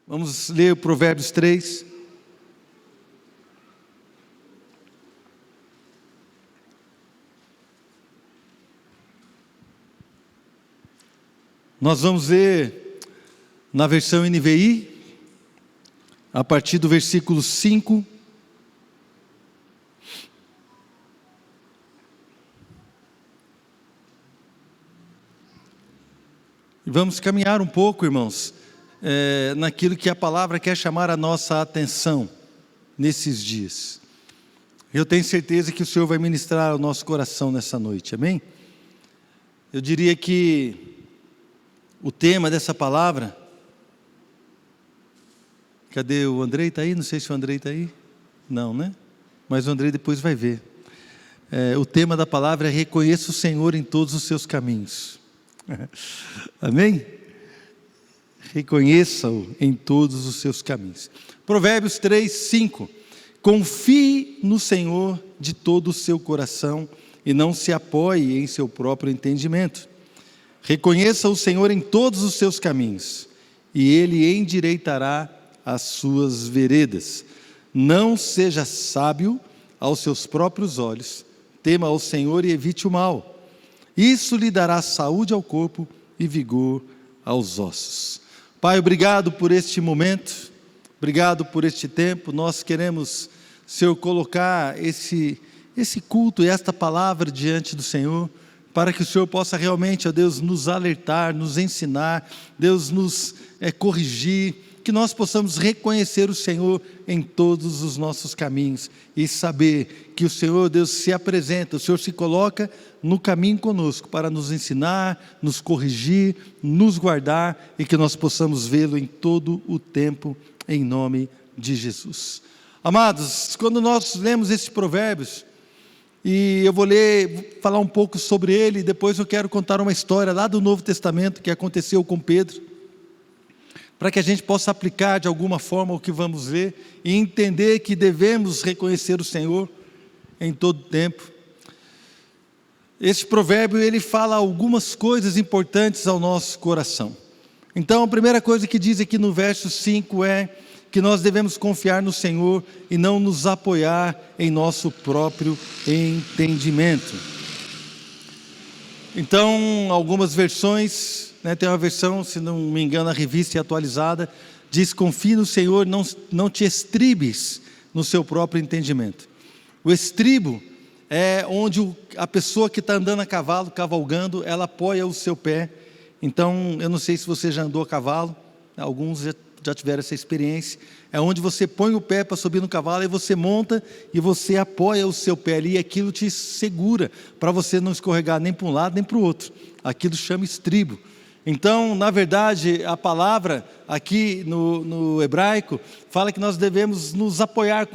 Vamos ler o Provérbios 3. Nós vamos ler na versão NVI, a partir do versículo 5. E vamos caminhar um pouco, irmãos, naquilo que a palavra quer chamar a nossa atenção nesses dias. Eu tenho certeza que o Senhor vai ministrar ao nosso coração nessa noite, amém? Eu diria que o tema dessa palavra... Cadê o Andrei? Está aí? Não sei se o Andrei está aí. Não, né? Mas o Andrei depois vai ver. O tema da palavra é: reconheça o Senhor em todos os seus caminhos. Amém? Reconheça-o em todos os seus caminhos. Provérbios 3, 5. Confie no Senhor de todo o seu coração e não se apoie em seu próprio entendimento. Reconheça o Senhor em todos os seus caminhos e Ele endireitará as suas veredas. Não seja sábio aos seus próprios olhos, tema ao Senhor e evite o mal. Isso lhe dará saúde ao corpo e vigor aos ossos. Pai, obrigado por este momento, obrigado por este tempo. Nós queremos, Senhor, colocar esse culto e esta palavra diante do Senhor, para que o Senhor possa realmente, ó Deus, nos alertar, nos ensinar, Deus, nos corrigir, que nós possamos reconhecer o Senhor em todos os nossos caminhos e saber que o Senhor, Deus, se apresenta, o Senhor se coloca no caminho conosco para nos ensinar, nos corrigir, nos guardar e que nós possamos vê-lo em todo o tempo, em nome de Jesus. Amados, quando nós lemos esses provérbios, e eu vou falar um pouco sobre ele, depois eu quero contar uma história lá do Novo Testamento que aconteceu com Pedro, para que a gente possa aplicar de alguma forma o que vamos ver e entender que devemos reconhecer o Senhor em todo tempo. Esse provérbio, ele fala algumas coisas importantes ao nosso coração. Então, a primeira coisa que diz aqui no verso 5 é que nós devemos confiar no Senhor e não nos apoiar em nosso próprio entendimento. Então, algumas versões, tem uma versão, se não me engano, a revista atualizada, diz: confie no Senhor, não te estribes no seu próprio entendimento. O estribo é onde a pessoa que está andando a cavalo, cavalgando, ela apoia o seu pé. Então, eu não sei se você já andou a cavalo, alguns já tiveram essa experiência. É onde você põe o pé para subir no cavalo, e você monta e você apoia o seu pé ali, e aquilo te segura, para você não escorregar nem para um lado nem para o outro. Aquilo chama estribo. Então, na verdade, a palavra aqui no hebraico fala que nós devemos nos apoiar,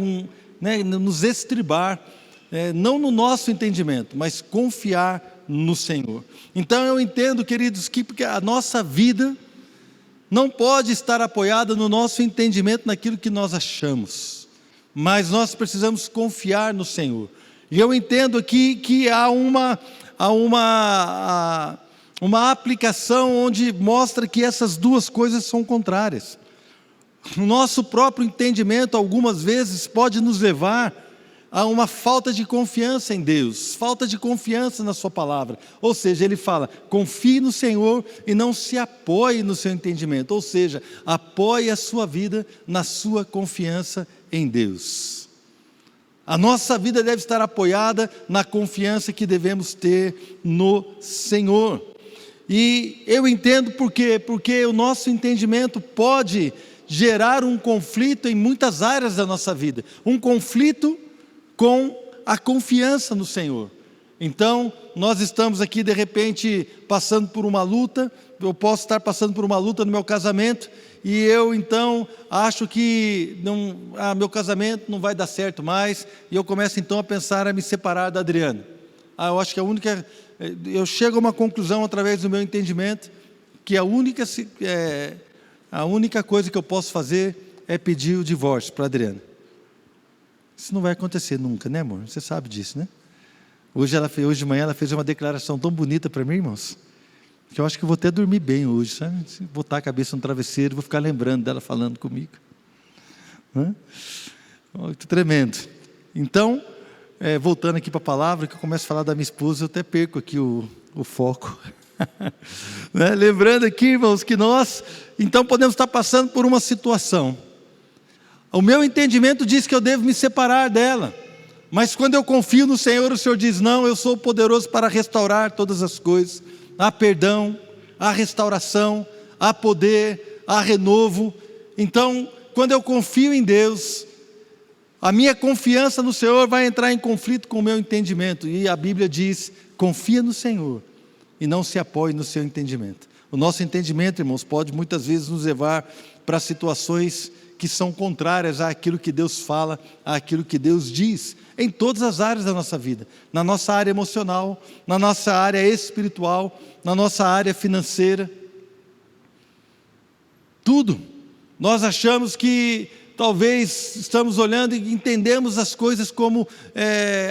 nos estribar, não no nosso entendimento, mas confiar no Senhor. Então eu entendo, queridos, que porque a nossa vida não pode estar apoiada no nosso entendimento, naquilo que nós achamos, mas nós precisamos confiar no Senhor. E eu entendo aqui que há uma aplicação onde mostra que essas duas coisas são contrárias. O nosso próprio entendimento, algumas vezes, pode nos levar a uma falta de confiança em Deus, falta de confiança na sua palavra. Ou seja, ele fala: confie no Senhor e não se apoie no seu entendimento. Ou seja, apoie a sua vida na sua confiança em Deus. A nossa vida deve estar apoiada na confiança que devemos ter no Senhor. E eu entendo por quê? Porque o nosso entendimento pode gerar um conflito em muitas áreas da nossa vida. Um conflito com a confiança no Senhor. Então, nós estamos aqui de repente passando por uma luta. Eu posso estar passando por uma luta no meu casamento, e eu então acho que meu casamento não vai dar certo mais, e eu começo então a pensar a me separar da Adriana. Eu acho que eu chego a uma conclusão através do meu entendimento, que a única coisa que eu posso fazer é pedir o divórcio para a Adriana. Isso não vai acontecer nunca, né, amor? Você sabe disso, né? Hoje de manhã ela fez uma declaração tão bonita para mim, irmãos. que eu acho que eu vou até dormir bem hoje, sabe? Se botar a cabeça no travesseiro, vou ficar lembrando dela falando comigo. Muito tremendo. Então, voltando aqui para a palavra, que eu começo a falar da minha esposa, eu até perco aqui o foco. Lembrando aqui, irmãos, que nós, então, podemos estar passando por uma situação. O meu entendimento diz que eu devo me separar dela. Mas quando eu confio no Senhor, o Senhor diz, não, eu sou poderoso para restaurar todas as coisas. Há perdão, há restauração, há poder, há renovo. Então, quando eu confio em Deus, a minha confiança no Senhor vai entrar em conflito com o meu entendimento. E a Bíblia diz, confia no Senhor e não se apoie no seu entendimento. O nosso entendimento, irmãos, pode muitas vezes nos levar para situações que são contrárias àquilo que Deus fala, àquilo que Deus diz, em todas as áreas da nossa vida, na nossa área emocional, na nossa área espiritual, na nossa área financeira, tudo. Nós achamos que talvez estamos olhando e entendemos as coisas como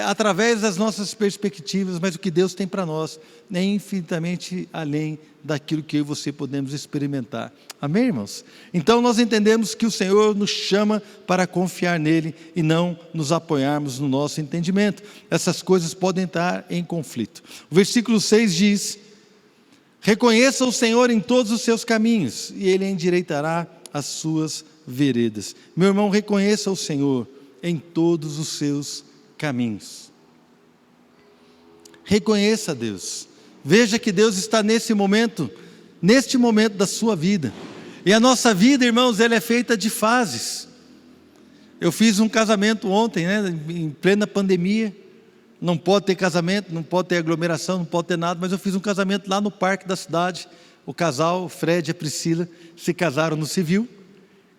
através das nossas perspectivas, mas o que Deus tem para nós é infinitamente além daquilo que eu e você podemos experimentar. Amém, irmãos? Então nós entendemos que o Senhor nos chama para confiar nele e não nos apoiarmos no nosso entendimento. Essas coisas podem estar em conflito. O versículo 6 diz, reconheça o Senhor em todos os seus caminhos e ele endireitará as suas veredas. Meu irmão, reconheça o Senhor em todos os seus caminhos. Reconheça a Deus. Veja que Deus está neste momento da sua vida. E a nossa vida, irmãos, ela é feita de fases. Eu fiz um casamento ontem, em plena pandemia. Não pode ter casamento, não pode ter aglomeração, não pode ter nada, mas eu fiz um casamento lá no parque da cidade. O casal, o Fred e a Priscila, se casaram no civil.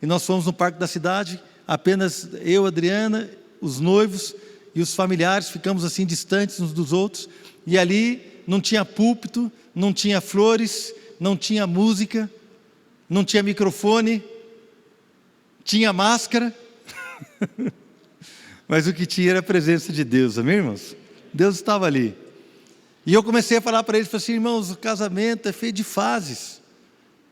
E nós fomos no parque da cidade, apenas eu, Adriana, os noivos e os familiares, ficamos assim distantes uns dos outros. E ali não tinha púlpito, não tinha flores, não tinha música, não tinha microfone, tinha máscara. Mas o que tinha era a presença de Deus, amém, irmãos? Deus estava ali. E eu comecei a falar para eles, falei assim, irmãos, o casamento é feito de fases.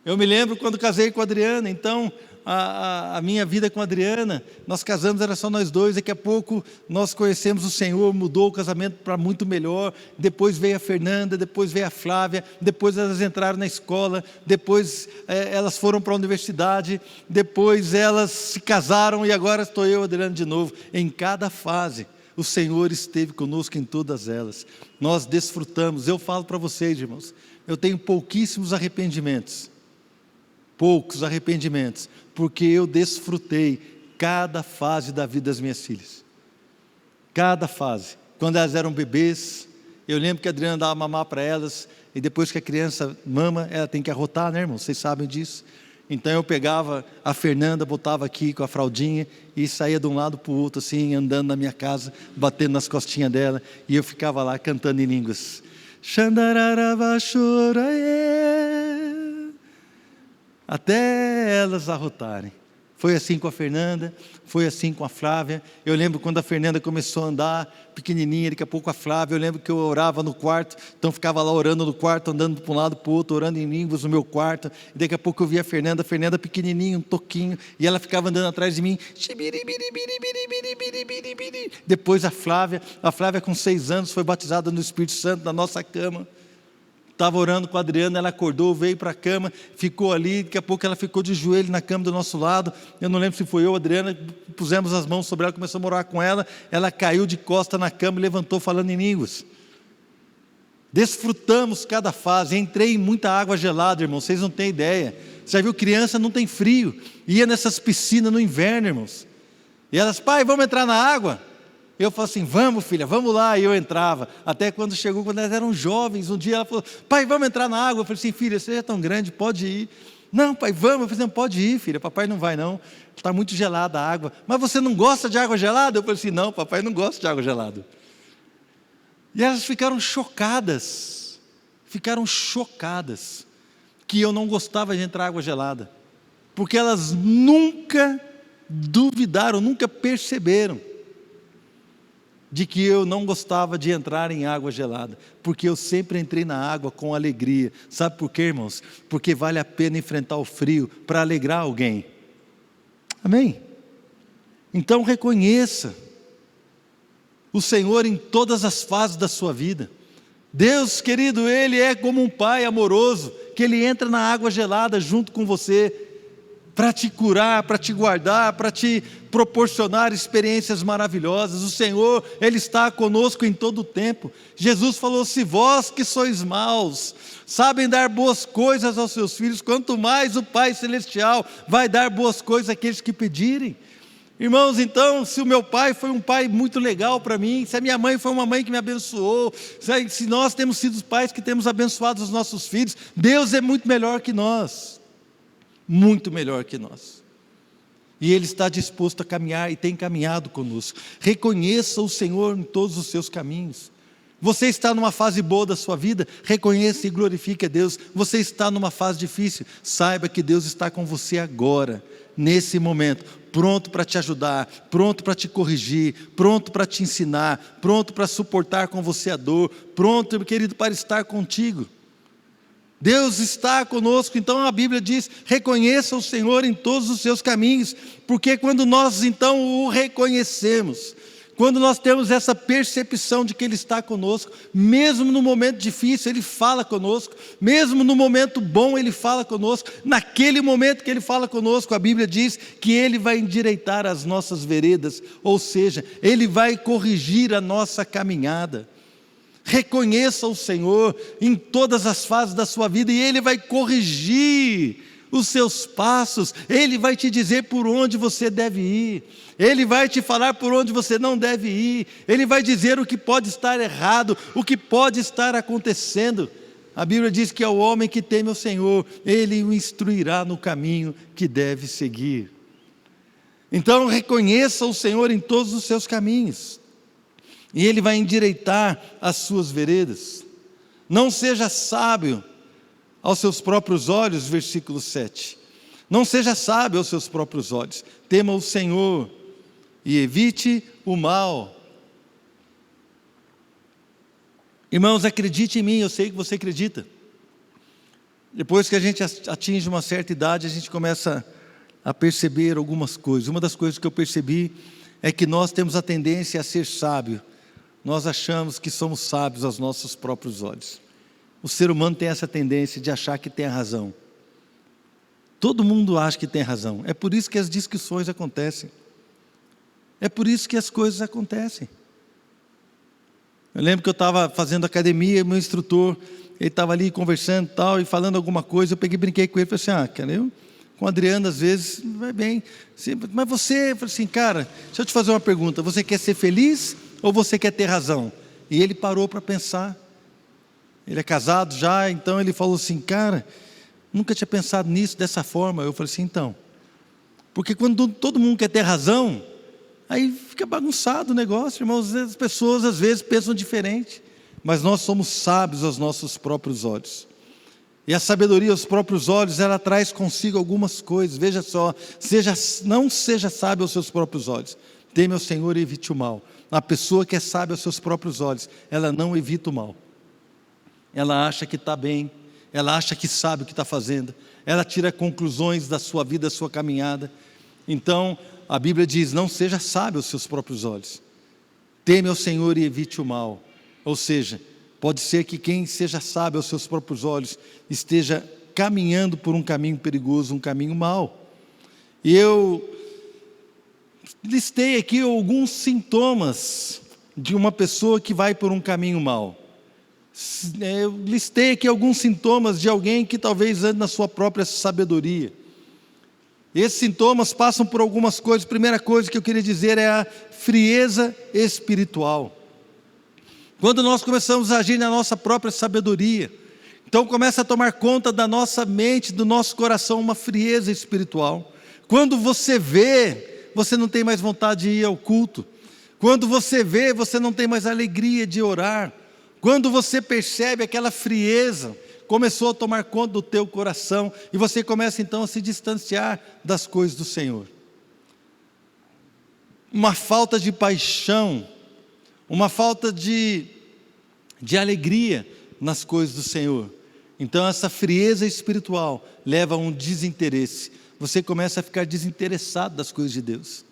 Eu me lembro quando casei com a Adriana, então a minha vida com a Adriana, nós casamos, era só nós dois, daqui a pouco nós conhecemos o Senhor, mudou o casamento para muito melhor, depois veio a Fernanda, depois veio a Flávia, depois elas entraram na escola, depois elas foram para a universidade, depois elas se casaram e agora estou eu, Adriana, de novo. Em cada fase, o Senhor esteve conosco em todas elas, nós desfrutamos. Eu falo para vocês, irmãos, eu tenho pouquíssimos arrependimentos, porque eu desfrutei cada fase da vida das minhas filhas, cada fase. Quando elas eram bebês, eu lembro que a Adriana dava mamar para elas, e depois que a criança mama, ela tem que arrotar, né, irmão? Vocês sabem disso. Então eu pegava a Fernanda, botava aqui com a fraldinha e saía de um lado para o outro, assim, andando na minha casa, batendo nas costinhas dela, e eu ficava lá cantando em línguas. Até elas arrotarem. Foi assim com a Fernanda, foi assim com a Flávia. Eu lembro quando a Fernanda começou a andar pequenininha, daqui a pouco a Flávia, eu lembro que eu orava no quarto, então ficava lá orando no quarto, andando para um lado para o outro, orando em línguas no meu quarto, e daqui a pouco eu via a Fernanda pequenininha, um toquinho, e ela ficava andando atrás de mim. Depois a Flávia com 6 anos foi batizada no Espírito Santo na nossa cama. Estava orando com a Adriana, ela acordou, veio para a cama, ficou ali, daqui a pouco ela ficou de joelho na cama do nosso lado. Eu não lembro se foi eu, a Adriana, pusemos as mãos sobre ela, começamos a orar com ela, ela caiu de costa na cama e levantou falando em línguas. Desfrutamos cada fase. Entrei em muita água gelada, irmãos, vocês não têm ideia. Você já viu, criança não tem frio, ia nessas piscinas no inverno, irmãos, e elas, pai, vamos entrar na água? Eu falei assim, vamos filha, vamos lá, e eu entrava, até quando chegou, quando elas eram jovens, um dia ela falou, pai, vamos entrar na água? Eu falei assim, filha, você é tão grande, pode ir. Não, pai, vamos. Eu falei, não, pode ir, filha, papai não vai não, está muito gelada a água. Mas você não gosta de água gelada? Eu falei assim, não, papai não gosta de água gelada. E elas ficaram chocadas, que eu não gostava de entrar água gelada, porque elas nunca duvidaram, nunca perceberam de que eu não gostava de entrar em água gelada, porque eu sempre entrei na água com alegria. Sabe por quê, irmãos? Porque vale a pena enfrentar o frio para alegrar alguém. Amém? Então reconheça o Senhor em todas as fases da sua vida. Deus, querido, Ele é como um pai amoroso, que Ele entra na água gelada junto com você, para te curar, para te guardar, para te proporcionar experiências maravilhosas. O Senhor, Ele está conosco em todo o tempo. Jesus falou: se vós que sois maus, sabem dar boas coisas aos seus filhos, quanto mais o Pai Celestial vai dar boas coisas àqueles que pedirem. Irmãos, então, se o meu pai foi um pai muito legal para mim, se a minha mãe foi uma mãe que me abençoou, se nós temos sido os pais que temos abençoado os nossos filhos, Deus é muito melhor que nós, muito melhor que nós, e Ele está disposto a caminhar e tem caminhado conosco. Reconheça o Senhor em todos os seus caminhos. Você está numa fase boa da sua vida, reconheça e glorifique a Deus. Você está numa fase difícil, saiba que Deus está com você agora, nesse momento, pronto para te ajudar, pronto para te corrigir, pronto para te ensinar, pronto para suportar com você a dor, pronto, querido, para estar contigo. Deus está conosco. Então a Bíblia diz: reconheça o Senhor em todos os seus caminhos, porque quando nós então o reconhecemos, quando nós temos essa percepção de que Ele está conosco, mesmo no momento difícil Ele fala conosco, mesmo no momento bom Ele fala conosco, naquele momento que Ele fala conosco, a Bíblia diz que Ele vai endireitar as nossas veredas, ou seja, Ele vai corrigir a nossa caminhada. Reconheça o Senhor em todas as fases da sua vida, e Ele vai corrigir os seus passos. Ele vai te dizer por onde você deve ir, Ele vai te falar por onde você não deve ir, Ele vai dizer o que pode estar errado, o que pode estar acontecendo. A Bíblia diz que ao homem que teme o Senhor, Ele o instruirá no caminho que deve seguir. Então reconheça o Senhor em todos os seus caminhos, e Ele vai endireitar as suas veredas. Não seja sábio aos seus próprios olhos, versículo 7. Não seja sábio aos seus próprios olhos. Tema o Senhor e evite o mal. Irmãos, acredite em mim, eu sei que você acredita. Depois que a gente atinge uma certa idade, a gente começa a perceber algumas coisas. Uma das coisas que eu percebi é que nós temos a tendência a ser sábio. Nós achamos que somos sábios aos nossos próprios olhos. O ser humano tem essa tendência de achar que tem a razão. Todo mundo acha que tem razão. É por isso que as discussões acontecem. É por isso que as coisas acontecem. Eu lembro que eu estava fazendo academia, meu instrutor, ele estava ali conversando e tal, e falando alguma coisa, eu peguei e brinquei com ele, falei assim: cara, eu com o Adriano às vezes vai bem, mas você, eu falei assim: cara, deixa eu te fazer uma pergunta, você quer ser feliz ou você quer ter razão? E ele parou para pensar. Ele é casado já, então ele falou assim: cara, nunca tinha pensado nisso dessa forma. Eu falei assim: então, porque quando todo mundo quer ter razão, aí fica bagunçado o negócio, irmãos. As pessoas às vezes pensam diferente, mas nós somos sábios aos nossos próprios olhos. E a sabedoria aos próprios olhos, ela traz consigo algumas coisas. Veja só, não seja sábio aos seus próprios olhos. Teme ao Senhor e evite o mal. A pessoa que é sábia aos seus próprios olhos, ela não evita o mal. Ela acha que está bem, ela acha que sabe o que está fazendo, ela tira conclusões da sua vida, da sua caminhada. Então, a Bíblia diz: não seja sábio aos seus próprios olhos. Teme ao Senhor e evite o mal. Ou seja, pode ser que quem seja sábio aos seus próprios olhos esteja caminhando por um caminho perigoso, um caminho mau. E eu listei aqui alguns sintomas de uma pessoa que vai por um caminho mau. Eu listei aqui alguns sintomas de alguém que talvez ande na sua própria sabedoria. Esses sintomas passam por algumas coisas. A primeira coisa que eu queria dizer é a frieza espiritual. Quando nós começamos a agir na nossa própria sabedoria, então começa a tomar conta da nossa mente, do nosso coração, uma frieza espiritual. Quando você vê, você não tem mais vontade de ir ao culto. Quando você vê, você não tem mais alegria de orar. Quando você percebe aquela frieza, começou a tomar conta do teu coração, e você começa então a se distanciar das coisas do Senhor. Uma falta de paixão, uma falta de alegria nas coisas do Senhor. Então essa frieza espiritual leva a um desinteresse. Você começa a ficar desinteressado das coisas de Deus.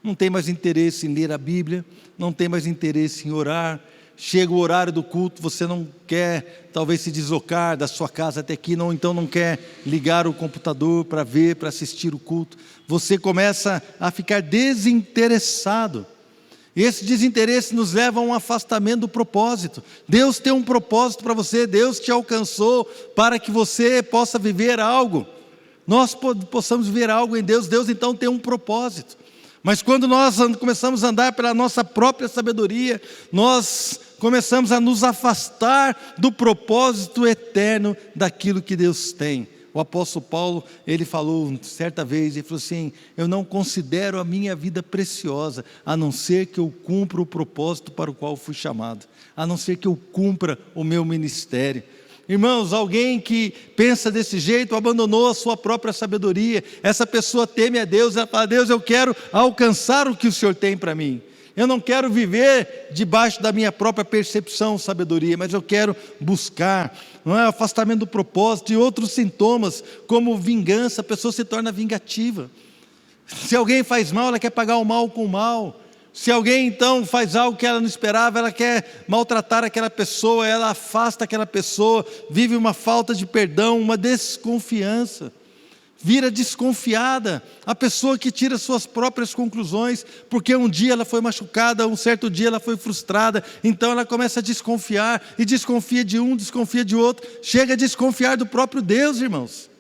Não tem mais interesse em ler a Bíblia, não tem mais interesse em orar. Chega o horário do culto, você não quer talvez se deslocar da sua casa até aqui, então não quer ligar o computador para ver, para assistir o culto. Você começa a ficar desinteressado. E esse desinteresse nos leva a um afastamento do propósito. Deus tem um propósito para você, Deus te alcançou para que você possa viver algo. Nós possamos viver algo em Deus, Deus então tem um propósito. Mas quando nós começamos a andar pela nossa própria sabedoria, nós começamos a nos afastar do propósito eterno daquilo que Deus tem. O apóstolo Paulo, ele falou certa vez, ele falou assim: eu não considero a minha vida preciosa, a não ser que eu cumpra o propósito para o qual fui chamado, a não ser que eu cumpra o meu ministério. Irmãos, alguém que pensa desse jeito abandonou a sua própria sabedoria. Essa pessoa teme a Deus, ela fala: Deus, eu quero alcançar o que o Senhor tem para mim. Eu não quero viver debaixo da minha própria percepção, sabedoria, mas eu quero buscar, não é, afastamento do propósito. E outros sintomas, como vingança, a pessoa se torna vingativa. Se alguém faz mal, ela quer pagar o mal com o mal. Se alguém então faz algo que ela não esperava, ela quer maltratar aquela pessoa, ela afasta aquela pessoa, vive uma falta de perdão, uma desconfiança, vira desconfiada, a pessoa que tira suas próprias conclusões, porque um dia ela foi machucada, um certo dia ela foi frustrada, então ela começa a desconfiar, e desconfia de um, desconfia de outro, chega a desconfiar do próprio Deus, irmãos.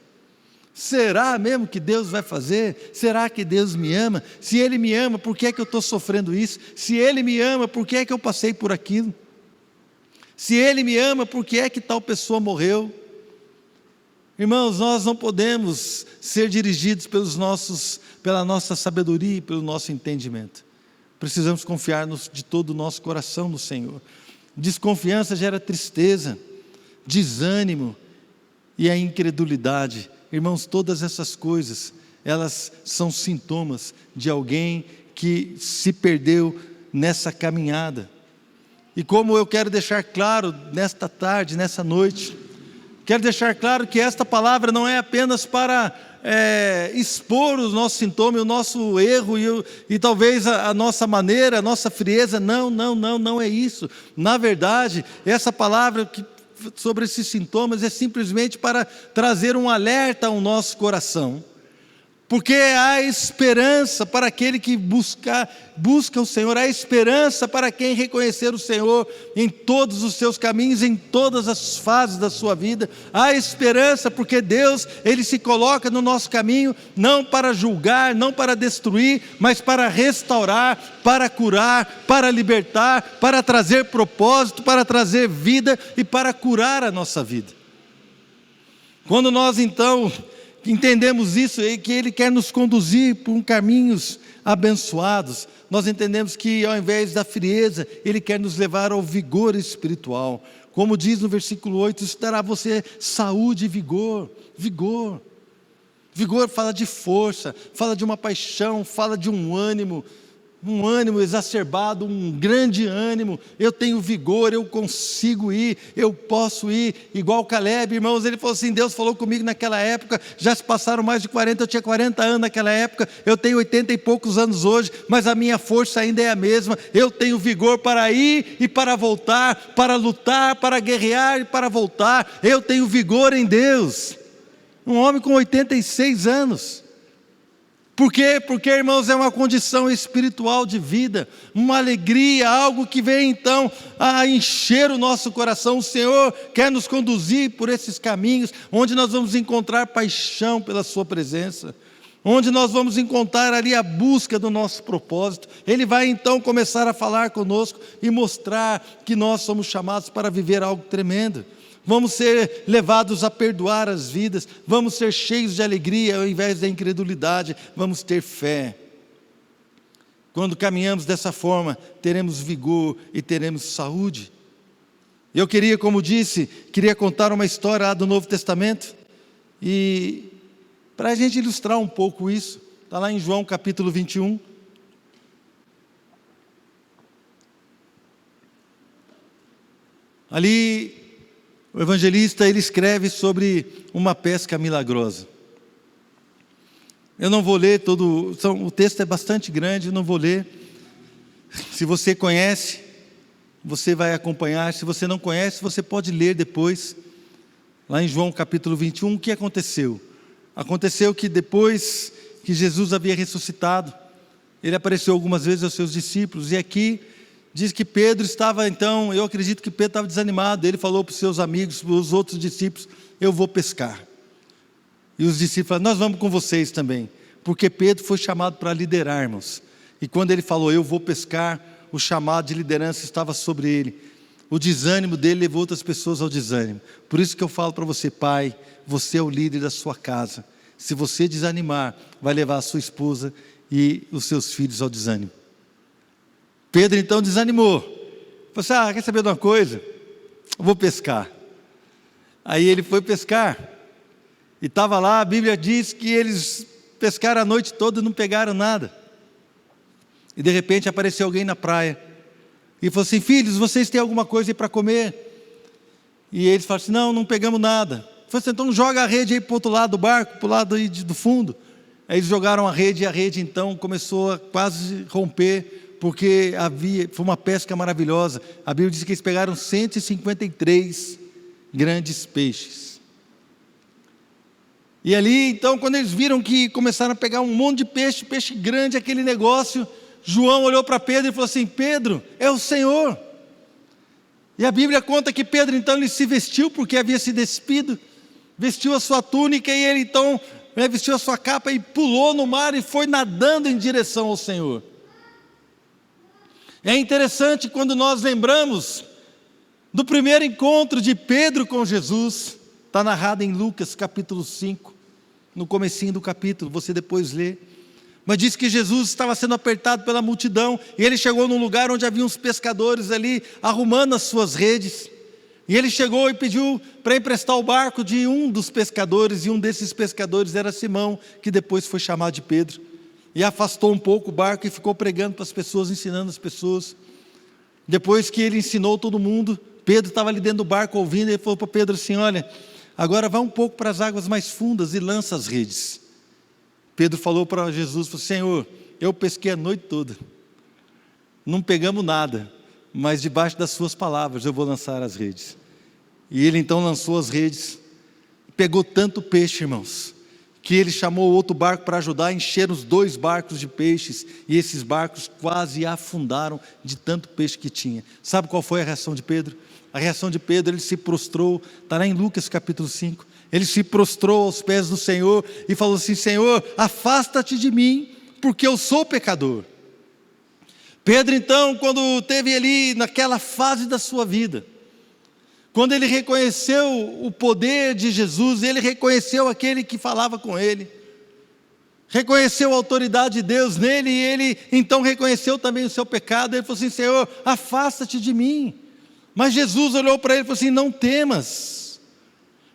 Será mesmo que Deus vai fazer? Será que Deus me ama? Se Ele me ama, por que é que eu estou sofrendo isso? Se Ele me ama, por que é que eu passei por aquilo? Se Ele me ama, por que é que tal pessoa morreu? Irmãos, nós não podemos ser dirigidos pela nossa sabedoria e pelo nosso entendimento. Precisamos confiar de todo o nosso coração no Senhor. Desconfiança gera tristeza, desânimo e a incredulidade. Irmãos, todas essas coisas, elas são sintomas de alguém que se perdeu nessa caminhada. E como eu quero deixar claro nesta tarde, nessa noite, quero deixar claro que esta palavra não é apenas para expor o nosso sintoma, o nosso erro e talvez a nossa maneira, a nossa frieza. Não é isso. Na verdade, essa palavra sobre esses sintomas é simplesmente para trazer um alerta ao nosso coração, porque há esperança para aquele que busca o Senhor, há esperança para quem reconhecer o Senhor em todos os seus caminhos, em todas as fases da sua vida. Há esperança porque Deus, Ele se coloca no nosso caminho, não para julgar, não para destruir, mas para restaurar, para curar, para libertar, para trazer propósito, para trazer vida e para curar a nossa vida. Quando nós então entendemos isso, que Ele quer nos conduzir por caminhos abençoados, nós entendemos que ao invés da frieza, Ele quer nos levar ao vigor espiritual. Como diz no versículo 8, isso dará a você saúde e vigor. Vigor fala de força, fala de uma paixão, fala de um ânimo exacerbado, um grande ânimo. Eu tenho vigor, eu consigo ir, eu posso ir, igual Caleb, irmãos. Ele falou assim: Deus falou comigo naquela época, já se passaram mais de 40, eu tinha 40 anos naquela época, eu tenho 80 e poucos anos hoje, mas a minha força ainda é a mesma. Eu tenho vigor para ir e para voltar, para lutar, para guerrear e para voltar. Eu tenho vigor em Deus. Um homem com 86 anos. Por quê? Porque, irmãos, é uma condição espiritual de vida, uma alegria, algo que vem então a encher o nosso coração. O Senhor quer nos conduzir por esses caminhos, onde nós vamos encontrar paixão pela sua presença, onde nós vamos encontrar ali a busca do nosso propósito. Ele vai então começar a falar conosco e mostrar que nós somos chamados para viver algo tremendo. Vamos ser levados a perdoar as vidas, vamos ser cheios de alegria ao invés da incredulidade, vamos ter fé. Quando caminhamos dessa forma, teremos vigor e teremos saúde. Eu queria, como disse, contar uma história lá do Novo Testamento, e para a gente ilustrar um pouco isso, está lá em João capítulo 21. Ali, o evangelista, ele escreve sobre uma pesca milagrosa. Eu não vou ler todo, o texto é bastante grande, eu não vou ler. Se você conhece, você vai acompanhar. Se você não conhece, você pode ler depois. Lá em João capítulo 21, o que aconteceu? Aconteceu que depois que Jesus havia ressuscitado, ele apareceu algumas vezes aos seus discípulos, e aqui diz que Pedro estava, então, eu acredito que Pedro estava desanimado. Ele falou para os seus amigos, para os outros discípulos: eu vou pescar. E os discípulos falaram: nós vamos com vocês também, porque Pedro foi chamado para liderar, irmãos. E quando ele falou: eu vou pescar, o chamado de liderança estava sobre ele. O desânimo dele levou outras pessoas ao desânimo. Por isso que eu falo para você, pai, você é o líder da sua casa. Se você desanimar, vai levar a sua esposa e os seus filhos ao desânimo. Pedro então desanimou. Falou assim: quer saber de uma coisa? Eu vou pescar. Aí ele foi pescar. E estava lá, a Bíblia diz que eles pescaram a noite toda e não pegaram nada. E de repente apareceu alguém na praia. E falou assim: filhos, vocês têm alguma coisa aí para comer? E eles falaram assim: não pegamos nada. Falou assim: então joga a rede aí para o outro lado do barco, para o lado aí do fundo. Aí eles jogaram a rede, e a rede então começou a quase romper, porque foi uma pesca maravilhosa. A Bíblia diz que eles pegaram 153 grandes peixes. E ali então, quando eles viram que começaram a pegar um monte de peixe, peixe grande, aquele negócio, João olhou para Pedro e falou assim: Pedro, é o Senhor. E a Bíblia conta que Pedro então ele se vestiu, porque havia se despido, vestiu a sua túnica, e ele então vestiu a sua capa e pulou no mar e foi nadando em direção ao Senhor. É interessante quando nós lembramos do primeiro encontro de Pedro com Jesus. Está narrado em Lucas capítulo 5, no comecinho do capítulo, você depois lê. Mas diz que Jesus estava sendo apertado pela multidão, e ele chegou num lugar onde havia uns pescadores ali, arrumando as suas redes. E ele chegou e pediu para emprestar o barco de um dos pescadores, e um desses pescadores era Simão, que depois foi chamado de Pedro. E afastou um pouco o barco e ficou pregando para as pessoas, ensinando as pessoas. Depois que ele ensinou todo mundo, Pedro estava ali dentro do barco ouvindo, e ele falou para Pedro assim: olha, agora vai um pouco para as águas mais fundas e lança as redes. Pedro falou para Jesus, falou: Senhor, eu pesquei a noite toda, não pegamos nada, mas debaixo das suas palavras eu vou lançar as redes. E ele então lançou as redes, pegou tanto peixe, irmãos, que ele chamou outro barco para ajudar, encheram os 2 barcos de peixes, e esses barcos quase afundaram de tanto peixe que tinha. Sabe qual foi a reação de Pedro? A reação de Pedro, ele se prostrou, está lá em Lucas capítulo 5, ele se prostrou aos pés do Senhor e falou assim: Senhor, afasta-te de mim, porque eu sou pecador. Pedro então, quando teve ali naquela fase da sua vida, quando ele reconheceu o poder de Jesus, ele reconheceu aquele que falava com ele, reconheceu a autoridade de Deus nele, e ele então reconheceu também o seu pecado. Ele falou assim: Senhor, afasta-te de mim. Mas Jesus olhou para ele e falou assim: não temas.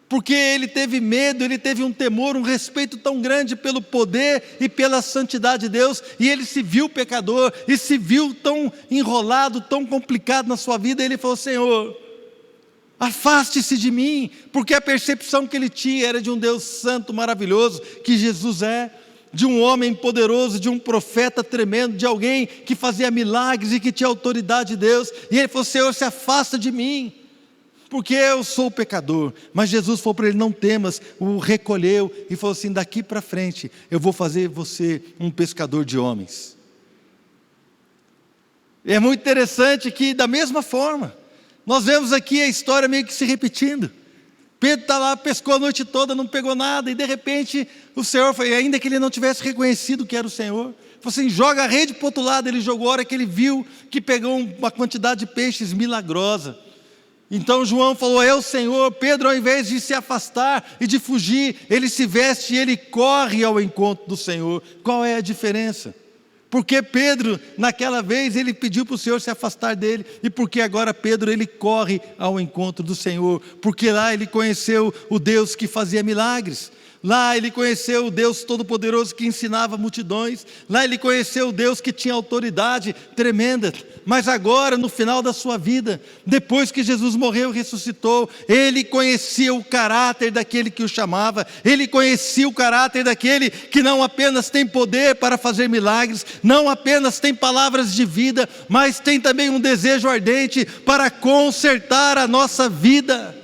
Porque ele teve medo, ele teve um temor, um respeito tão grande pelo poder e pela santidade de Deus, e ele se viu pecador, e se viu tão enrolado, tão complicado na sua vida. Ele falou: Senhor, afaste-se de mim, porque a percepção que ele tinha era de um Deus santo, maravilhoso, que Jesus é, de um homem poderoso, de um profeta tremendo, de alguém que fazia milagres e que tinha autoridade de Deus. E ele falou: Senhor, se afasta de mim, porque eu sou pecador. Mas Jesus falou para ele: não temas, o recolheu e falou assim: daqui para frente eu vou fazer você um pescador de homens. É muito interessante que da mesma forma, nós vemos aqui a história meio que se repetindo. Pedro está lá, pescou a noite toda, não pegou nada, e de repente o Senhor foi, ainda que ele não tivesse reconhecido que era o Senhor, falou assim: joga a rede para o outro lado. Ele jogou, a hora que ele viu que pegou uma quantidade de peixes milagrosa. Então João falou: é o Senhor. Pedro, ao invés de se afastar e de fugir, ele se veste e ele corre ao encontro do Senhor. Qual é a diferença? Porque Pedro, naquela vez, ele pediu para o Senhor se afastar dele, e porque agora Pedro, ele corre ao encontro do Senhor, porque lá ele conheceu o Deus que fazia milagres. Lá ele conheceu o Deus Todo-Poderoso que ensinava multidões. Lá ele conheceu o Deus que tinha autoridade tremenda. Mas agora, no final da sua vida, depois que Jesus morreu e ressuscitou, ele conhecia o caráter daquele que o chamava. Ele conhecia o caráter daquele que não apenas tem poder para fazer milagres, não apenas tem palavras de vida, mas tem também um desejo ardente para consertar a nossa vida.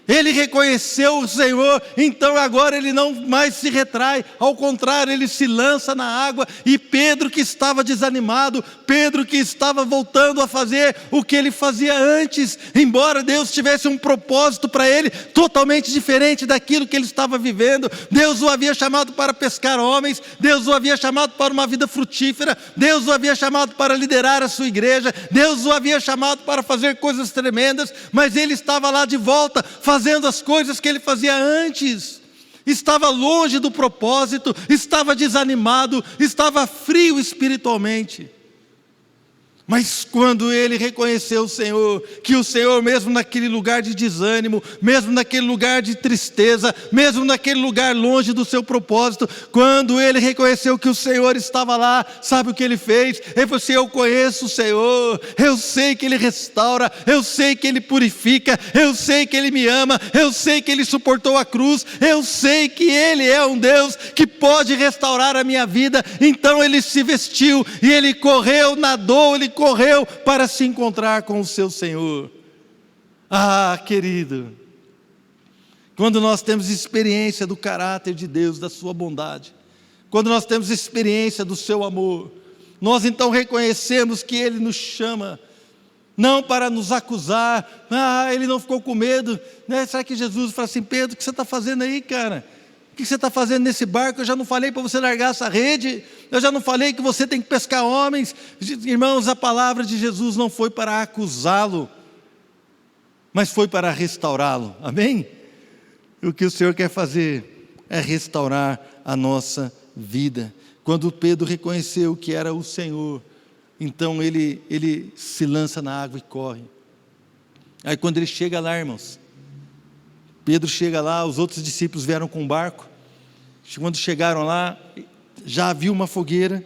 Ele reconheceu o Senhor, então agora ele não mais se retrai, ao contrário, ele se lança na água. E Pedro, que estava desanimado, Pedro que estava voltando a fazer o que ele fazia antes, embora Deus tivesse um propósito para ele, totalmente diferente daquilo que ele estava vivendo. Deus o havia chamado para pescar homens, Deus o havia chamado para uma vida frutífera, Deus o havia chamado para liderar a sua igreja, Deus o havia chamado para fazer coisas tremendas, mas ele estava lá de volta, fazendo as coisas que ele fazia antes. Estava longe do propósito, estava desanimado, estava frio espiritualmente. Mas quando ele reconheceu o Senhor, que o Senhor, mesmo naquele lugar de desânimo, mesmo naquele lugar de tristeza, mesmo naquele lugar longe do seu propósito, quando ele reconheceu que o Senhor estava lá, sabe o que ele fez? Ele falou assim: eu conheço o Senhor, eu sei que Ele restaura, eu sei que Ele purifica, eu sei que Ele me ama, eu sei que Ele suportou a cruz, eu sei que Ele é um Deus que pode restaurar a minha vida. Então ele se vestiu e ele correu, nadou, ele correu para se encontrar com o seu Senhor. Ah, querido, quando nós temos experiência do caráter de Deus, da sua bondade, quando nós temos experiência do seu amor, nós então reconhecemos que Ele nos chama, não para nos acusar. Ele não ficou com medo, né? Será que Jesus fala assim: Pedro, o que você está fazendo aí, cara? O que você está fazendo nesse barco? Eu já não falei para você largar essa rede? Eu já não falei que você tem que pescar homens? Irmãos, a palavra de Jesus não foi para acusá-lo, mas foi para restaurá-lo, amém? O que o Senhor quer fazer é restaurar a nossa vida. Quando Pedro reconheceu que era o Senhor, então ele se lança na água e corre. Aí quando ele chega lá, irmãos, Pedro chega lá, os outros discípulos vieram com um barco. Quando chegaram lá, já havia uma fogueira,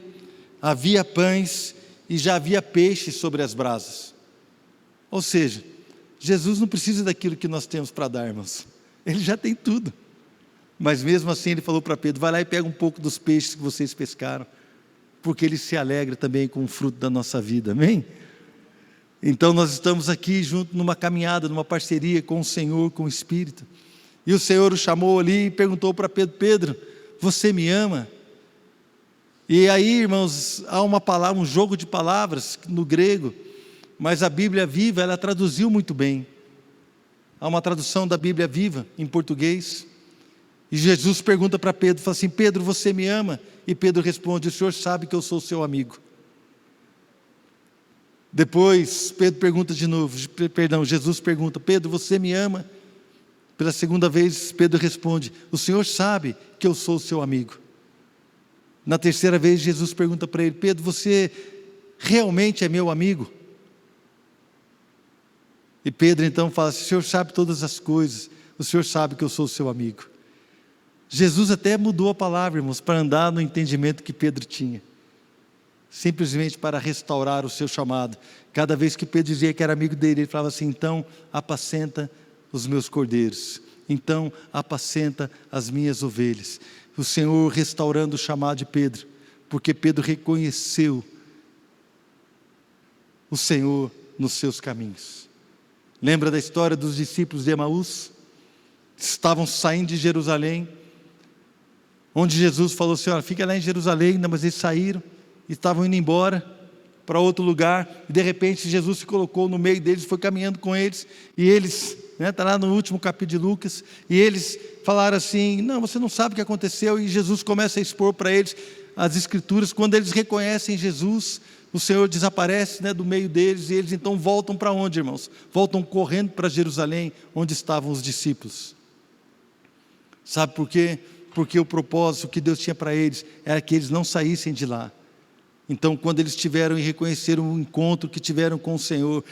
havia pães e já havia peixe sobre as brasas. Ou seja, Jesus não precisa daquilo que nós temos para dar, irmãos. Ele já tem tudo. Mas mesmo assim ele falou para Pedro: vai lá e pega um pouco dos peixes que vocês pescaram, porque Ele se alegra também com o fruto da nossa vida, amém? Então nós estamos aqui junto numa caminhada, numa parceria com o Senhor, com o Espírito. E o Senhor o chamou ali e perguntou para Pedro: Pedro, você me ama? E aí, irmãos, há uma palavra, um jogo de palavras no grego, mas a Bíblia Viva, ela traduziu muito bem. Há uma tradução da Bíblia Viva em português. E Jesus pergunta para Pedro, fala assim: Pedro, você me ama? E Pedro responde: o Senhor sabe que eu sou seu amigo. Depois Pedro pergunta de novo, Jesus pergunta: Pedro, você me ama? Pela segunda vez Pedro responde: o Senhor sabe que eu sou seu amigo. Na terceira vez Jesus pergunta para ele: Pedro, você realmente é meu amigo? E Pedro então fala assim: o Senhor sabe todas as coisas, o Senhor sabe que eu sou seu amigo. Jesus até mudou a palavra, irmãos, para andar no entendimento que Pedro tinha, simplesmente para restaurar o seu chamado. Cada vez que Pedro dizia que era amigo dele, ele falava assim: então apacenta os meus cordeiros, então apacenta as minhas ovelhas. O Senhor restaurando o chamado de Pedro, porque Pedro reconheceu o Senhor nos seus caminhos. Lembra da história dos discípulos de Emaús? Estavam saindo de Jerusalém, onde Jesus falou assim: olha, fica lá em Jerusalém. Mas eles saíram e estavam indo embora para outro lugar, e de repente Jesus se colocou no meio deles, foi caminhando com eles, e eles, está lá no último capítulo de Lucas, e eles falaram assim: não, você não sabe o que aconteceu. E Jesus começa a expor para eles as escrituras. Quando eles reconhecem Jesus, o Senhor desaparece do meio deles, e eles então voltam para onde, irmãos? Voltam correndo para Jerusalém, onde estavam os discípulos. Sabe por quê? Porque o propósito que Deus tinha para eles era que eles não saíssem de lá. Então, quando eles tiveram e reconheceram o encontro que tiveram com o Senhor,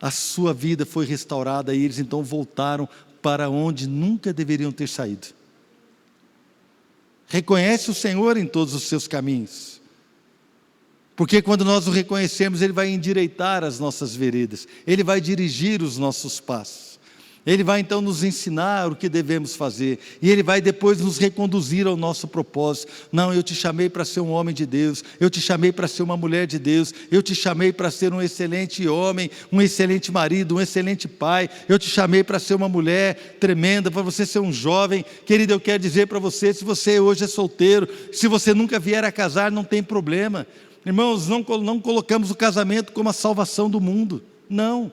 a sua vida foi restaurada, e eles então voltaram para onde nunca deveriam ter saído. Reconhece o Senhor em todos os seus caminhos. Porque quando nós o reconhecemos, Ele vai endireitar as nossas veredas, Ele vai dirigir os nossos passos. Ele vai então nos ensinar o que devemos fazer, e Ele vai depois nos reconduzir ao nosso propósito. Não, eu te chamei para ser um homem de Deus, eu te chamei para ser uma mulher de Deus, eu te chamei para ser um excelente homem, um excelente marido, um excelente pai, eu te chamei para ser uma mulher tremenda, para você ser um jovem. Querido, eu quero dizer para você, se você hoje é solteiro, se você nunca vier a casar, não tem problema. Irmãos, não colocamos o casamento como a salvação do mundo, não.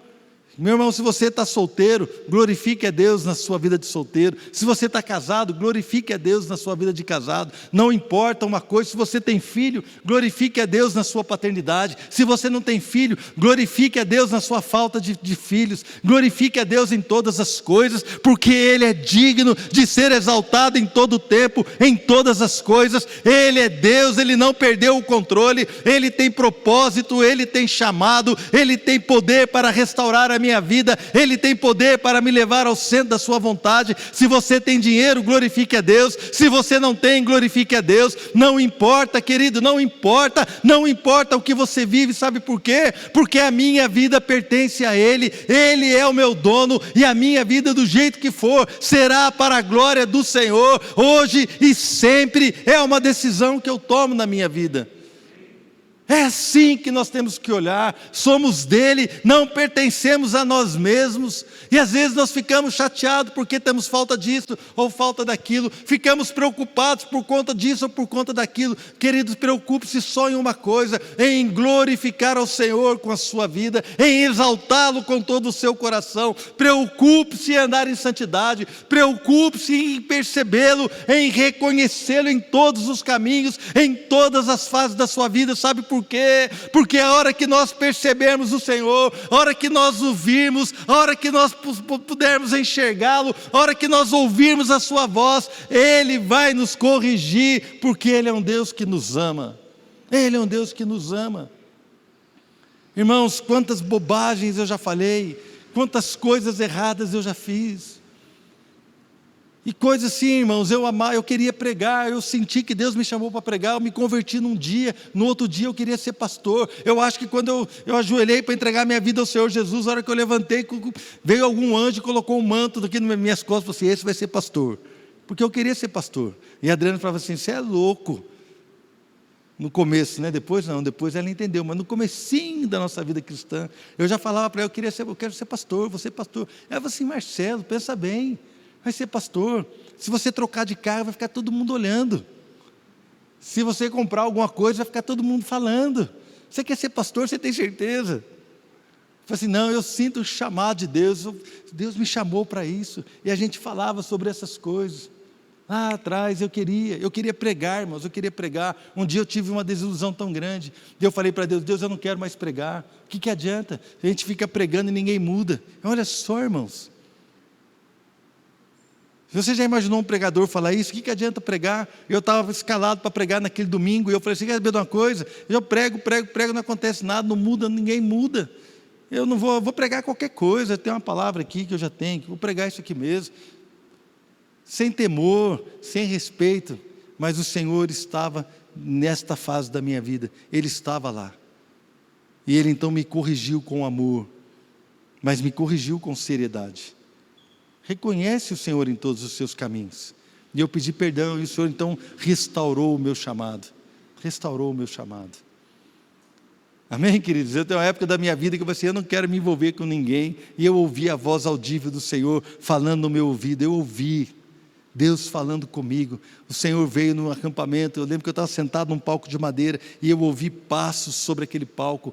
Meu irmão, se você está solteiro, glorifique a Deus na sua vida de solteiro. Se você está casado, glorifique a Deus na sua vida de casado. Não importa uma coisa, se você tem filho, glorifique a Deus na sua paternidade. Se você não tem filho, glorifique a Deus na sua falta de filhos. Glorifique a Deus em todas as coisas, porque Ele é digno de ser exaltado em todo o tempo, em todas as coisas. Ele é Deus, Ele não perdeu o controle, Ele tem propósito, Ele tem chamado, Ele tem poder para restaurar a minha vida, Ele tem poder para me levar ao centro da sua vontade. Se você tem dinheiro, glorifique a Deus. Se você não tem, glorifique a Deus. Não importa, querido, não importa o que você vive. Sabe por quê? Porque a minha vida pertence a Ele, Ele é o meu dono, e a minha vida, do jeito que for, será para a glória do Senhor, hoje e sempre. É uma decisão que eu tomo na minha vida. É assim que nós temos que olhar. Somos dele, não pertencemos a nós mesmos. E às vezes nós ficamos chateados porque temos falta disso ou falta daquilo. Ficamos preocupados por conta disso ou por conta daquilo. Queridos, preocupe-se só em uma coisa: em glorificar ao Senhor com a sua vida, em exaltá-lo com todo o seu coração. Preocupe-se em andar em santidade. Preocupe-se em percebê-lo, em reconhecê-lo em todos os caminhos, em todas as fases da sua vida. Sabe por quê? Porque a hora que nós percebermos o Senhor, a hora que nós o virmos, a hora que nós pudermos enxergá-lo, a hora que nós ouvirmos a sua voz, Ele vai nos corrigir, porque Ele é um Deus que nos ama. Ele é um Deus que nos ama. Irmãos, quantas bobagens eu já falei, quantas coisas erradas eu já fiz. E coisas assim, irmãos, eu queria pregar, eu senti que Deus me chamou para pregar, eu me converti num dia, no outro dia eu queria ser pastor. Eu acho que quando eu ajoelhei para entregar minha vida ao Senhor Jesus, a hora que eu levantei, veio algum anjo e colocou um manto aqui nas minhas costas, e falou assim: esse vai ser pastor, porque eu queria ser pastor. E a Adriana falava assim: você é louco. No começo, né? Depois não, depois ela entendeu, mas no comecinho da nossa vida cristã, eu já falava para ela: eu quero ser pastor, vou ser pastor. Ela falou assim: Marcelo, pensa bem, vai ser pastor. Se você trocar de carro, vai ficar todo mundo olhando. Se você comprar alguma coisa, vai ficar todo mundo falando. Você quer ser pastor, você tem certeza? Eu falei assim: não, eu sinto o chamado de Deus, Deus me chamou para isso. E a gente falava sobre essas coisas. Lá atrás eu queria pregar, irmãos, eu queria pregar. Um dia eu tive uma desilusão tão grande, e eu falei para Deus: Deus, eu não quero mais pregar. O que adianta? A gente fica pregando e ninguém muda. Olha só, irmãos. Você já imaginou um pregador falar isso? O que adianta pregar? Eu estava escalado para pregar naquele domingo, e eu falei: você quer saber de uma coisa? Eu prego, não acontece nada, não muda, ninguém muda. Eu não vou pregar qualquer coisa, tem uma palavra aqui que eu já tenho, vou pregar isso aqui mesmo. Sem temor, sem respeito, mas o Senhor estava nesta fase da minha vida, Ele estava lá. E Ele então me corrigiu com amor, mas me corrigiu com seriedade. Reconhece o Senhor em todos os seus caminhos. E eu pedi perdão, e o Senhor então restaurou o meu chamado. Restaurou o meu chamado. Amém, queridos? Eu tenho uma época da minha vida que eu falei assim: eu não quero me envolver com ninguém. E eu ouvi a voz audível do Senhor falando no meu ouvido. Eu ouvi Deus falando comigo. O Senhor veio no acampamento. Eu lembro que eu estava sentado num palco de madeira, e eu ouvi passos sobre aquele palco,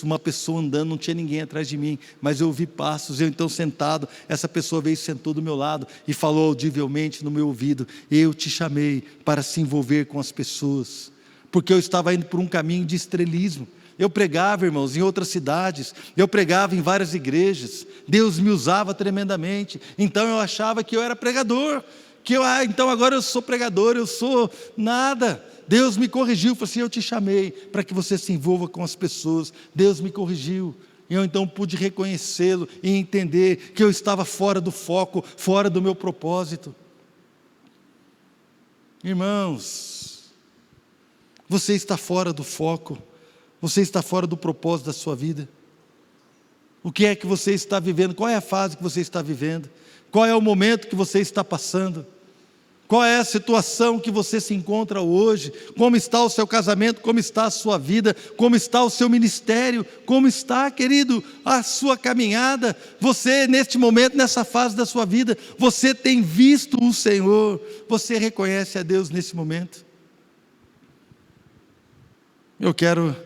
uma pessoa andando, não tinha ninguém atrás de mim, mas eu ouvi passos. Eu então sentado, essa pessoa veio e sentou do meu lado e falou audivelmente no meu ouvido: eu te chamei para se envolver com as pessoas, porque eu estava indo por um caminho de estrelismo. Eu pregava, irmãos, em outras cidades, eu pregava em várias igrejas, Deus me usava tremendamente, então eu achava que eu era pregador, então agora eu sou pregador, eu sou nada. Deus me corrigiu, falou assim: eu te chamei para que você se envolva com as pessoas. Deus me corrigiu, e eu então pude reconhecê-lo e entender que eu estava fora do foco, fora do meu propósito. Irmãos, você está fora do foco, você está fora do propósito da sua vida. O que é que você está vivendo? Qual é a fase que você está vivendo? Qual é o momento que você está passando? Qual é a situação que você se encontra hoje? Como está o seu casamento? Como está a sua vida? Como está o seu ministério? Como está, querido, a sua caminhada? Você, neste momento, nessa fase da sua vida, você tem visto o Senhor? Você reconhece a Deus nesse momento? Eu quero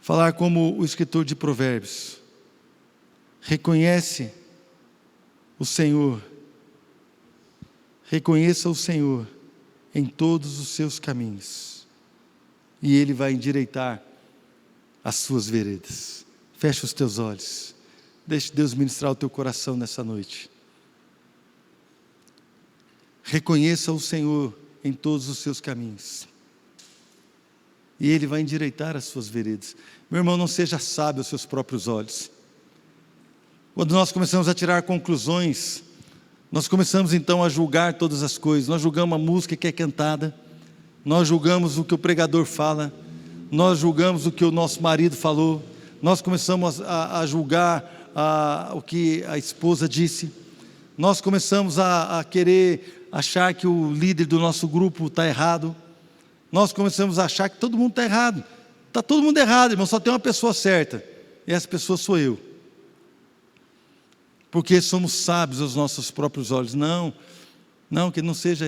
falar como o escritor de Provérbios. Reconhece o Senhor. Reconheça o Senhor em todos os seus caminhos, e Ele vai endireitar as suas veredas. Fecha os teus olhos, deixe Deus ministrar o teu coração nessa noite. Reconheça o Senhor em todos os seus caminhos, e Ele vai endireitar as suas veredas. Meu irmão, não seja sábio aos seus próprios olhos. Quando nós começamos a tirar conclusões, nós começamos então a julgar todas as coisas. Nós julgamos a música que é cantada, nós julgamos o que o pregador fala, nós julgamos o que o nosso marido falou, nós começamos a julgar o que a esposa disse, nós começamos a querer achar que o líder do nosso grupo está errado, nós começamos a achar que todo mundo está errado. Está todo mundo errado, irmão, só tem uma pessoa certa, e essa pessoa sou eu. Porque somos sábios aos nossos próprios olhos. Não, que não seja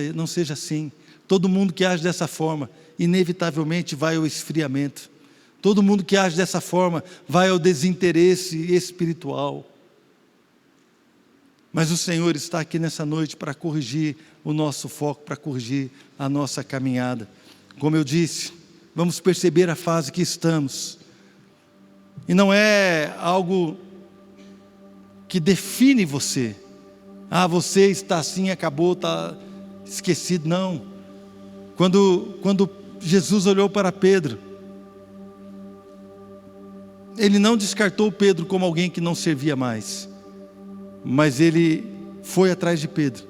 assim. Todo mundo que age dessa forma, inevitavelmente vai ao esfriamento. Todo mundo que age dessa forma, vai ao desinteresse espiritual. Mas o Senhor está aqui nessa noite para corrigir o nosso foco, para corrigir a nossa caminhada. Como eu disse, vamos perceber a fase que estamos. E não é algo que define você. Você está assim, acabou, está esquecido. Não. Quando Jesus olhou para Pedro, Ele não descartou Pedro como alguém que não servia mais, mas Ele foi atrás de Pedro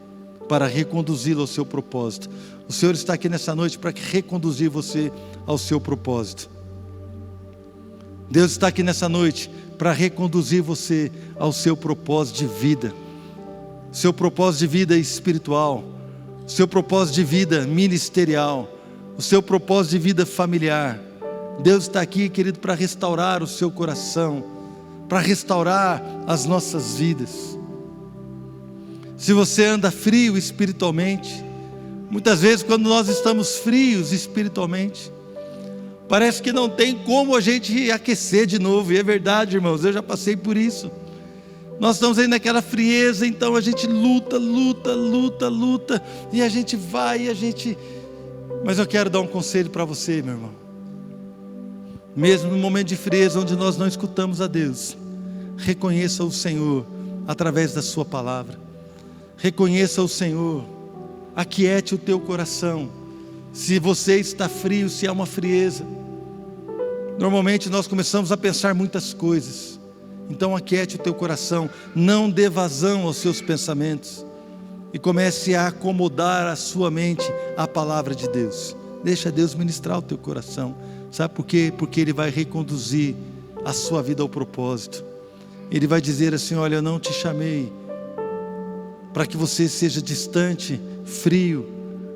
para reconduzi-lo ao seu propósito. O Senhor está aqui nessa noite para reconduzir você ao seu propósito. Deus está aqui nessa noite para reconduzir você ao seu propósito de vida, seu propósito de vida espiritual, seu propósito de vida ministerial, o seu propósito de vida familiar. Deus está aqui, querido, para restaurar o seu coração, para restaurar as nossas vidas. Se você anda frio espiritualmente, muitas vezes quando nós estamos frios espiritualmente, parece que não tem como a gente aquecer de novo. E é verdade, irmãos, eu já passei por isso. Nós estamos aí naquela frieza, então a gente luta, e a gente vai, Mas eu quero dar um conselho para você, meu irmão. Mesmo no momento de frieza, onde nós não escutamos a Deus, reconheça o Senhor através da sua palavra. Reconheça o Senhor, aquiete o teu coração. Se você está frio, se há uma frieza, normalmente nós começamos a pensar muitas coisas. Então aquiete o teu coração, não dê vazão aos seus pensamentos, e comece a acomodar a sua mente à palavra de Deus. Deixa Deus ministrar o teu coração. Sabe por quê? Porque Ele vai reconduzir a sua vida ao propósito. Ele vai dizer assim: olha, eu não te chamei para que você seja distante, frio,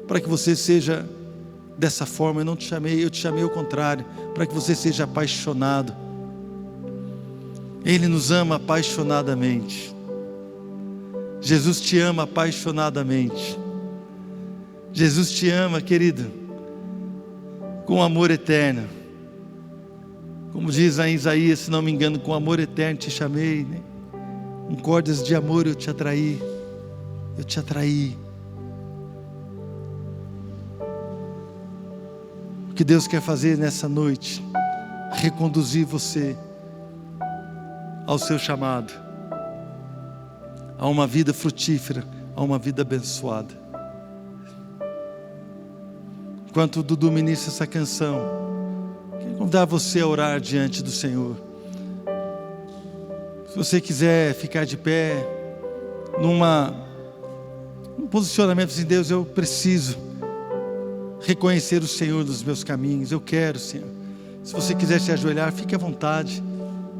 para que você seja dessa forma. Eu te chamei ao contrário, para que você seja apaixonado. Ele nos ama apaixonadamente. Jesus te ama apaixonadamente. Jesus te ama, querido, com amor eterno. Como diz em Isaías, se não me engano, com amor eterno te chamei, né? Com cordas de amor eu te atraí. Eu te atraí. O que Deus quer fazer nessa noite? Reconduzir você ao seu chamado, a uma vida frutífera, a uma vida abençoada. Enquanto o Dudu ministra essa canção, quero convidar você a orar diante do Senhor. Se você quiser ficar de pé, num posicionamento assim: Deus, eu preciso reconhecer o Senhor nos meus caminhos. Eu quero, Senhor. Se você quiser se ajoelhar, fique à vontade,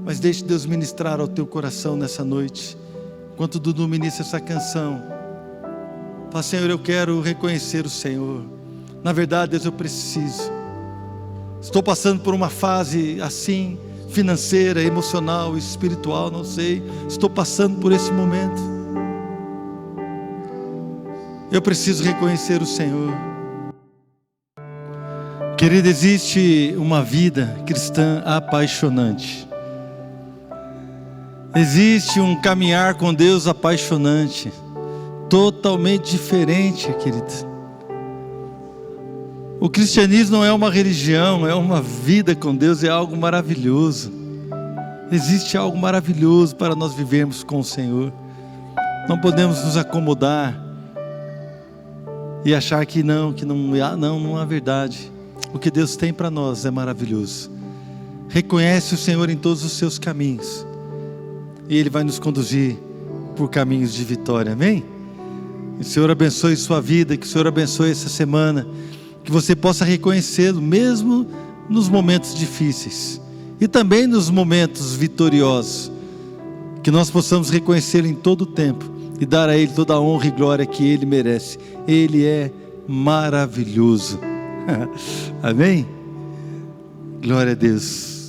mas deixe Deus ministrar ao teu coração nessa noite. Enquanto o Dudu ministra essa canção, fala: Senhor, eu quero reconhecer o Senhor. Na verdade, Deus, eu preciso. Estou passando por uma fase assim, financeira, emocional, espiritual, não sei. Estou passando por esse momento. Eu preciso reconhecer o Senhor. Querido, existe uma vida cristã apaixonante. Existe um caminhar com Deus apaixonante, totalmente diferente, querido. O cristianismo não é uma religião, é uma vida com Deus, é algo maravilhoso. Existe algo maravilhoso para nós vivermos com o Senhor. Não podemos nos acomodar e achar que não é verdade. O que Deus tem para nós é maravilhoso. Reconhece o Senhor em todos os seus caminhos, e Ele vai nos conduzir por caminhos de vitória, amém? Que o Senhor abençoe sua vida, que o Senhor abençoe essa semana, que você possa reconhecê-lo mesmo nos momentos difíceis, e também nos momentos vitoriosos, que nós possamos reconhecê-lo em todo o tempo, e dar a Ele toda a honra e glória que Ele merece. Ele é maravilhoso. Amém? Glória a Deus.